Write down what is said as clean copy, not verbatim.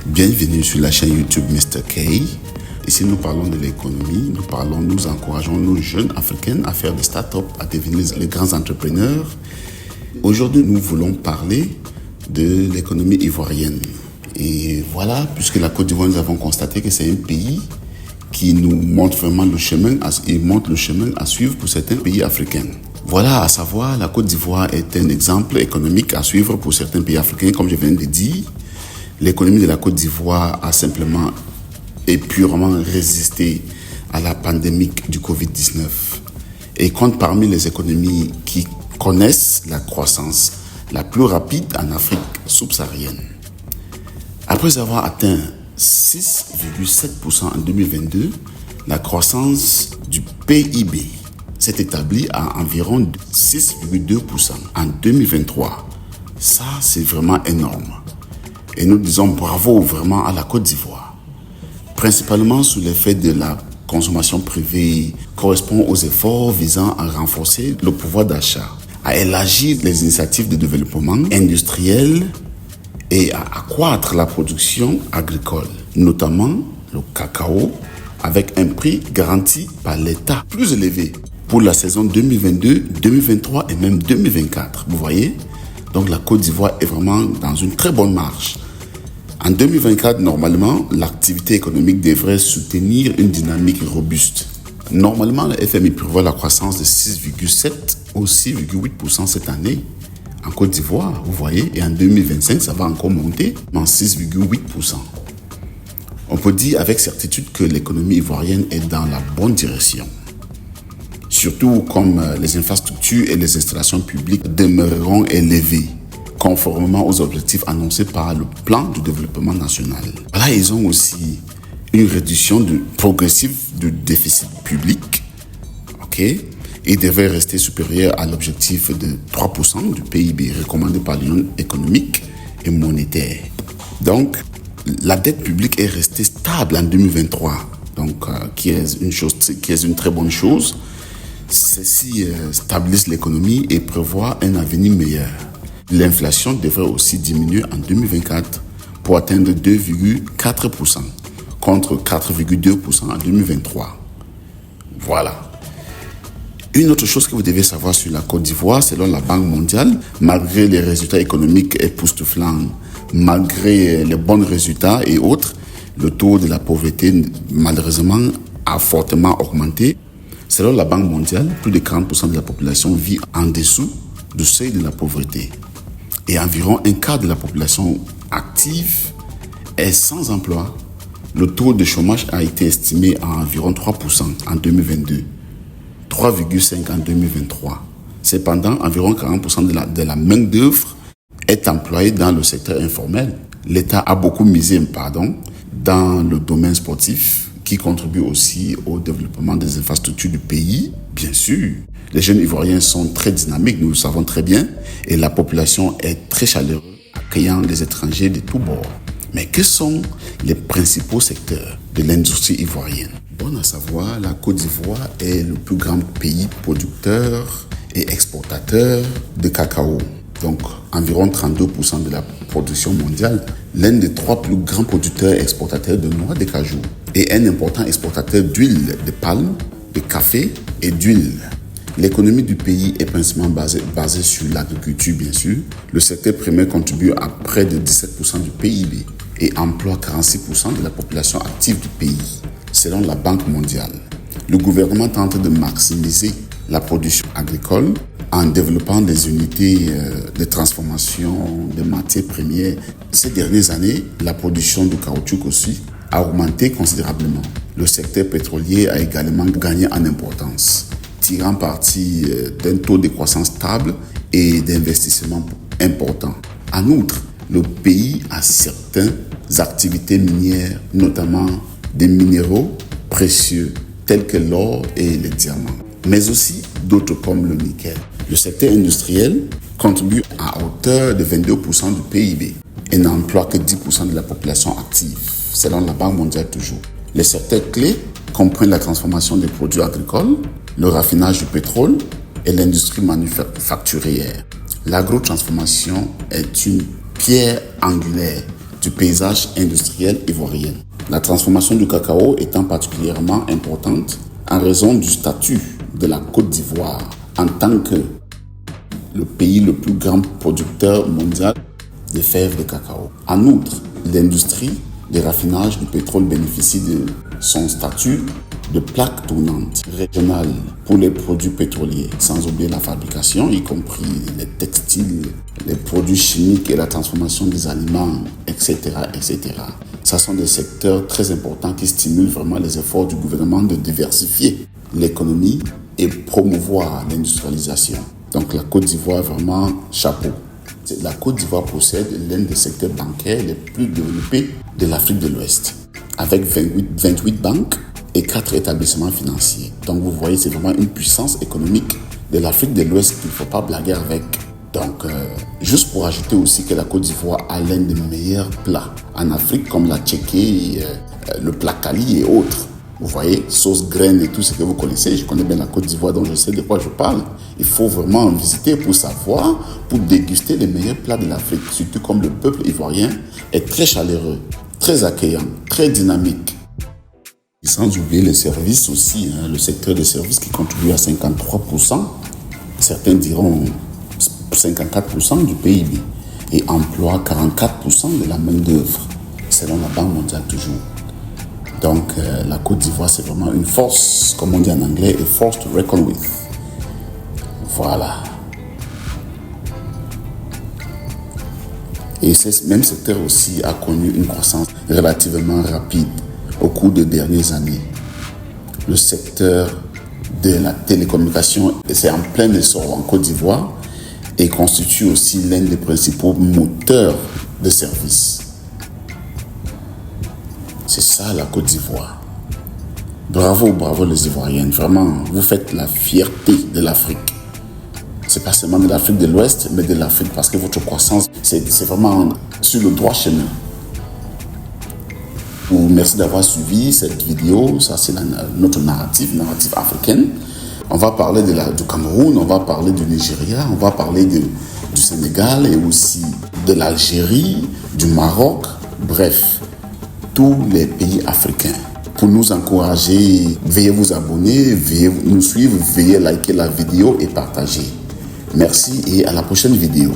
Bienvenue sur la chaîne YouTube Mr. K. Ici, nous parlons de l'économie, nous encourageons nos jeunes Africains à faire des startups, à devenir les grands entrepreneurs. Aujourd'hui, nous voulons parler de l'économie ivoirienne. Et voilà, puisque la Côte d'Ivoire, nous avons constaté que c'est un pays qui nous montre vraiment le chemin à suivre pour certains pays africains. Voilà, à savoir, la Côte d'Ivoire est un exemple économique à suivre pour certains pays africains, comme je viens de dire. L'économie de la Côte d'Ivoire a simplement et purement résisté à la pandémie du Covid-19 et compte parmi les économies qui connaissent la croissance la plus rapide en Afrique subsaharienne. Après avoir atteint 6,7% en 2022, la croissance du PIB s'est établie à environ 6,2% en 2023. Ça, c'est vraiment énorme. Et nous disons bravo vraiment à la Côte d'Ivoire. Principalement sous l'effet de la consommation privée correspond aux efforts visant à renforcer le pouvoir d'achat, à élargir les initiatives de développement industriel et à accroître la production agricole, notamment le cacao, avec un prix garanti par l'État plus élevé pour la saison 2022, 2023 et même 2024. Vous voyez? Donc la Côte d'Ivoire est vraiment dans une très bonne marche. En 2024, normalement, l'activité économique devrait soutenir une dynamique robuste. Normalement, le FMI prévoit la croissance de 6,7 ou 6,8% cette année en Côte d'Ivoire, vous voyez, et en 2025, ça va encore monter en 6,8%. On peut dire avec certitude que l'économie ivoirienne est dans la bonne direction. Surtout comme les infrastructures et les installations publiques demeureront élevées, conformément aux objectifs annoncés par le plan de développement national. Là, ils ont aussi une réduction progressive du déficit public, et devrait rester supérieur à l'objectif de 3% du PIB recommandé par l'Union économique et monétaire. Donc, la dette publique est restée stable en 2023, qui est une très bonne chose. Ceci stabilise l'économie et prévoit un avenir meilleur. L'inflation devrait aussi diminuer en 2024 pour atteindre 2,4% contre 4,2% en 2023. Voilà. Une autre chose que vous devez savoir sur la Côte d'Ivoire, selon la Banque mondiale, malgré les résultats économiques époustouflants, malgré les bons résultats et autres, le taux de la pauvreté, malheureusement, a fortement augmenté. Selon la Banque mondiale, plus de 40% de la population vit en dessous du seuil de la pauvreté. Et environ un quart de la population active est sans emploi. Le taux de chômage a été estimé à environ 3% en 2022, 3,5% en 2023. Cependant, environ 40% de la main-d'œuvre est employée dans le secteur informel. L'État a beaucoup misé dans le domaine sportif, qui contribue aussi au développement des infrastructures du pays, bien sûr. Les jeunes Ivoiriens sont très dynamiques, nous le savons très bien, et la population est très chaleureuse, accueillant les étrangers de tous bords. Mais quels sont les principaux secteurs de l'industrie ivoirienne? Bon à savoir, la Côte d'Ivoire est le plus grand pays producteur et exportateur de cacao. Donc, environ 32% de la production mondiale, l'un des 3 plus grands producteurs et exportateurs de noix de cajou et un important exportateur d'huile de palme, de café et d'huile. L'économie du pays est principalement basée sur l'agriculture, bien sûr. Le secteur primaire contribue à près de 17% du PIB et emploie 46% de la population active du pays, selon la Banque mondiale. Le gouvernement tente de maximiser la production agricole en développant des unités de transformation de matières premières. Ces dernières années, la production de caoutchouc aussi a augmenté considérablement. Le secteur pétrolier a également gagné en importance, tirant parti d'un taux de croissance stable et d'investissement important. En outre, le pays a certaines activités minières, notamment des minéraux précieux tels que l'or et les diamants, mais aussi d'autres comme le nickel. Le secteur industriel contribue à hauteur de 22% du PIB et n'emploie que 10% de la population active, selon la Banque mondiale toujours. Les secteurs clés comprennent la transformation des produits agricoles, le raffinage du pétrole et l'industrie manufacturière. L'agrotransformation est une pierre angulaire du paysage industriel ivoirien. La transformation du cacao étant particulièrement importante en raison du statut de la Côte d'Ivoire en tant que le pays le plus grand producteur mondial de fèves de cacao. En outre, l'industrie de raffinage du pétrole bénéficie de son statut de plaque tournante régionale pour les produits pétroliers, sans oublier la fabrication, y compris les textiles, les produits chimiques et la transformation des aliments, etc., etc. Ce sont des secteurs très importants qui stimulent vraiment les efforts du gouvernement de diversifier l'économie et promouvoir l'industrialisation. Donc la Côte d'Ivoire, vraiment, chapeau. La Côte d'Ivoire possède l'un des secteurs bancaires les plus développés de l'Afrique de l'Ouest, avec 28 banques et 4 établissements financiers. Donc vous voyez, c'est vraiment une puissance économique de l'Afrique de l'Ouest qu'il ne faut pas blaguer avec. Donc, juste pour ajouter aussi que la Côte d'Ivoire a l'un des meilleurs plats en Afrique, comme la tchéké, le plat Kali et autres. Vous voyez, sauce graine et tout ce que vous connaissez. Je connais bien la Côte d'Ivoire, donc je sais de quoi je parle. Il faut vraiment en visiter pour savoir, pour déguster les meilleurs plats de l'Afrique. Surtout comme le peuple ivoirien est très chaleureux, très accueillant, très dynamique. Et sans oublier les services aussi, le secteur des services qui contribue à 53%, certains diront 54% du PIB, et emploie 44% de la main-d'œuvre, selon la Banque mondiale toujours. Donc, la Côte d'Ivoire, c'est vraiment une force, comme on dit en anglais, a force to reckon with. Voilà. Et ce même secteur aussi a connu une croissance relativement rapide au cours des dernières années. Le secteur de la télécommunication, c'est en plein essor en Côte d'Ivoire et constitue aussi l'un des principaux moteurs de services. C'est ça la Côte d'Ivoire. Bravo, bravo les Ivoiriennes. Vraiment, vous faites la fierté de l'Afrique. C'est pas seulement de l'Afrique de l'Ouest, mais de l'Afrique, parce que votre croissance, c'est vraiment sur le droit chemin. Merci d'avoir suivi cette vidéo. Ça, c'est notre narrative africaine. On va parler du Cameroun, on va parler du Nigeria, on va parler du Sénégal et aussi de l'Algérie, du Maroc, bref, tous les pays africains. Pour nous encourager, veuillez vous abonner, veuillez nous suivre, veuillez liker la vidéo et partager. Merci et à la prochaine vidéo.